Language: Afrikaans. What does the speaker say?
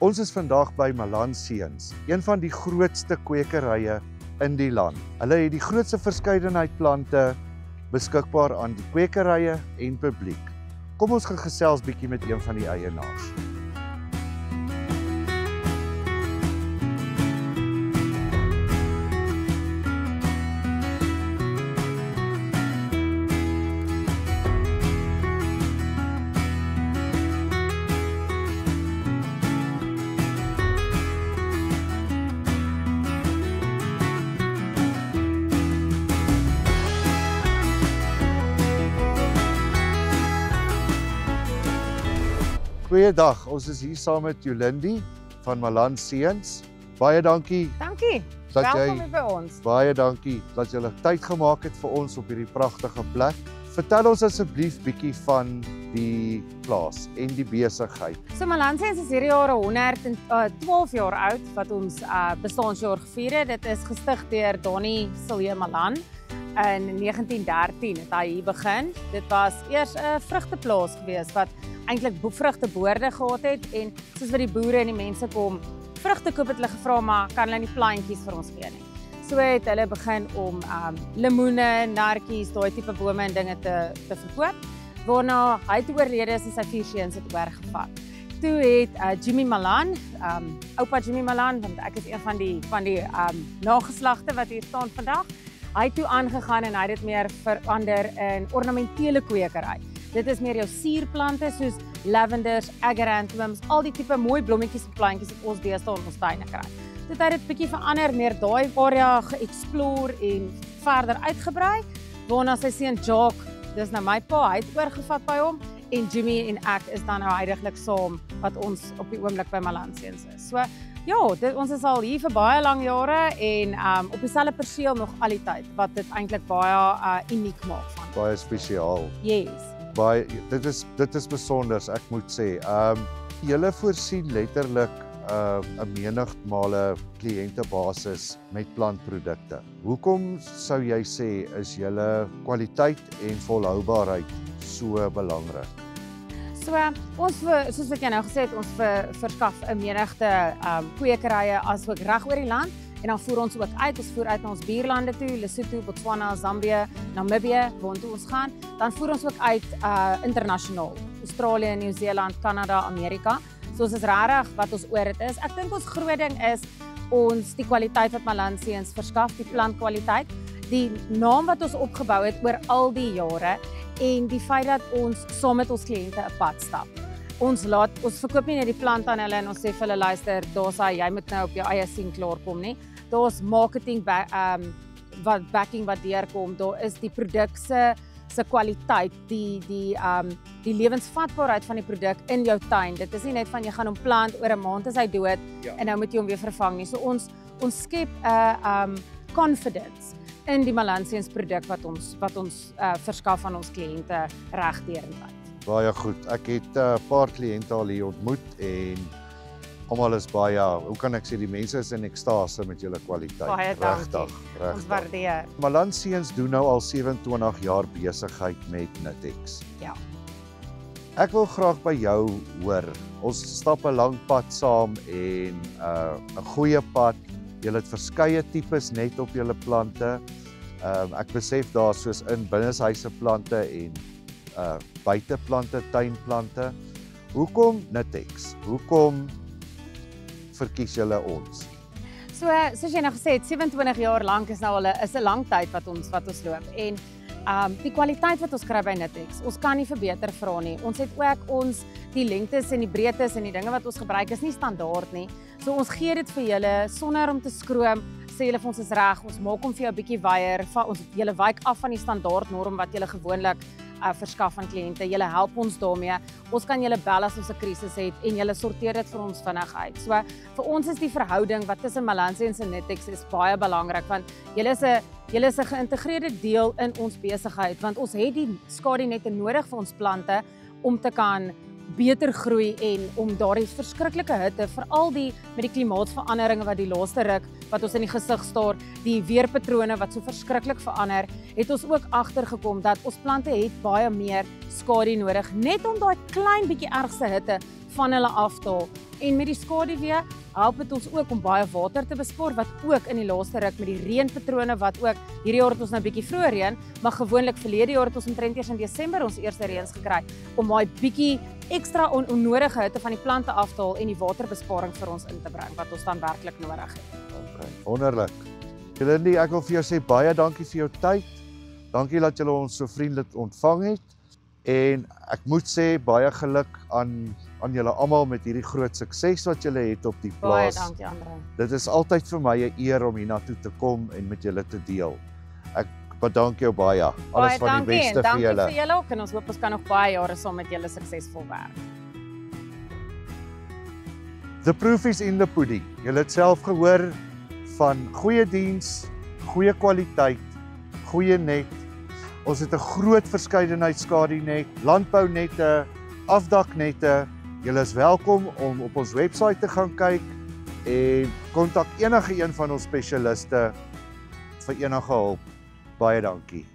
Ons is vandag by Malan Seuns, een van die grootste kwekerye in die land. Hulle het die grootste verskeidenheid plante beskikbaar aan die kwekerye en publiek. Kom ons gaan gesels bietjie met een van die eienaars. Goeiedag, ons is hier saam met Jolindi van Malan Seuns. Baie dankie. Dankie. Welkom by ons. Baie dankie dat julle tyd gemaak het vir ons op hierdie pragtige plek. Vertel ons asseblief bietjie van die plaas en die besigheid. So Malan Seuns is hierdie jaar 112 jaar oud wat ons bestaanjaar gevier het. Dit is gestig deur Donnie Silje Malan. In 1913 het hy hier begin. Dit was eers 'n vrugteplaas gewees wat eintlik vrugteboorde gehad het en soos wat die boere en die mense kom vrugte koop het hulle gevra maar kan hulle nie plantjies vir ons gee nie. So het hulle begin om lemoene, nartjies, daai tipe bome en dinge te verkoop. Waarna hy toe oorlede is en sy 4 seuns het oorgevat. Toe het Jimmy Malan, oupa Jimmy Malan, want ek is een van die nageslagte wat hier staan vandag. Hy het toe aangegaan en hy het dit meer verander in ornamentele kwekery. Dit is meer jou suurplante soos lavenders, agarantums, al die tipe mooi blommetjies en plantjies wat ons deesdae in ons tuine kry. Dit het dit bietjie verander, meer daai area ge-explore en verder uitgebrei. Waarna sy seun Jacques, dis nou my pa, hy het oorgevat by hom en Jimmy en ek is dan nou heidaglik saam wat ons op die oomblik by Malan Seuns is. So ja, ons is al hier vir baie lang jare en op dieselfde perseel nog al die tyd wat dit eintlik baie uniek maak van. Baie spesiaal. Yes. Dit is besonders, ek moet sê. Julle voorsien letterlik 'n menigmale kliëntebasis met plantprodukte. Hoekom sou jy sê is julle kwaliteit en volhoubaarheid so belangrik? So soos wat jy nou gesê het, ons verskaf 'n menigte kwekerye asook reg oor die land. En dan voer ons ook uit. Ons voer uit na ons buurlande toe, Lesotho, Botswana, Zambië, Namibië, waartoe ons gaan. Dan voer ons ook uit internasionaal. Australië, Nieu-Seeland, Kanada, Amerika. So ons is regtig wat ons oor dit is. Ek dink ons groot ding is die kwaliteit wat Malan Seuns verskaf, die plantkwaliteit, die naam wat ons opgebou het oor al die jare en die feit dat ons saam met ons kliënte 'n pad stap. Ons verkoop nie net die plant aan hulle en ons sê vir hulle luister, jy moet nou op jou eie sien klaarkom nie. Daar's marketing backing wat deurkom. Daar is die produk se kwaliteit, die lewensvatbaarheid van die produk in jou tuin. Dit is nie net van jy gaan hom plant oor 'n maand is hy dood en nou moet jy hom weer vervang nie. So ons skep 'n confidence in die Malan Seuns produk wat ons verskaf aan ons kliënte reg deurentyd. Baie goed. Ek het 'n paar kliënte al hier ontmoet en almal is baie, hoe kan ek sê, die mense is in ekstase met julle kwaliteit. Baie dankie. Regtig. Ons waardeer. Malan Seuns doen nou al 27 jaar besigheid met Nitex. Ja. Ek wil graag by jou hoor. Ons stap 'n lang pad saam en 'n goeie pad. Julle het verskeie tipes net op julle plante. Ek besef daar soos in binneshuise plante en buiteplante, tuinplante. Hoekom Nitex? Hoekom verkies julle ons? So soos jy nou gesê het, 27 jaar lank is nou al 'n lang tyd wat ons loop en die kwaliteit wat ons kry by Nitex, ons kan nie verbeter vra nie. Ons het ook die lengtes en die breedtes en die dinge wat ons gebruik is nie standaard nie. So ons gee dit vir julle sonder om te skroom. Sê julle vir ons is reg, ons maak hom vir jou 'n bietjie weier, julle wyk af van die standaard norm wat julle gewoonlik verskaf aan kliënte. Julle help ons daarmee. Ons kan julle bel as ons 'n krisis het en julle sorteer dit vir ons vinnig uit. So vir ons is die verhouding wat tussen Malan Seuns en Nitex is baie belangrik want julle is 'n geïntegreerde deel in ons besigheid want ons het die skadunette nodig vir ons plante om te kan beter groei en om daardie verskriklike hitte, veral met die klimaatsveranderinge wat die laaste ruk wat ons in die gesig staar, die weerpatrone wat so verskriklik verander, het ons ook agtergekom dat ons plante het baie meer skadu nodig net om daai klein bietjie ergste hitte van hulle aftaal. En met die skaduwee help dit ons ook om baie water te bespaar, wat ook in die laaste ruk met die reënpatrone wat ook hierdie jaar het ons nou bietjie vroeër reën, maar gewoonlik verlede jaar het ons omtrent eers in Desember ons eerste reëns gekry om daai bietjie ekstra onnodige hitte van die plante af te haal en die waterbesparing vir ons in te bring wat ons dan werklik nodig het. Okay, wonderlik. Lindy, ek wil vir jou sê baie dankie vir jou tyd. Dankie dat julle ons so vriendelik ontvang het. En ek moet sê baie geluk aan julle almal met hierdie groot sukses wat julle het op die plaas. Baie dankie, Andre. Dit is altyd vir my 'n eer om hiernatoe te kom en met julle te deel. Ek bedank jou baie. Alles van die beste vir julle. Dankie vir julle ook en ons hoop ons kan nog baie jare saam met julle suksesvol werk. The proof is in the pudding. Julle het self gehoor van goeie diens, goeie kwaliteit, goeie net. Ons het 'n groot verskeidenheid skadunet, landbounette, afdaknette. Julle is welkom om op ons webwerf te gaan kyk en kontak enige een van ons spesialiste vir enige hulp. Baie dankie.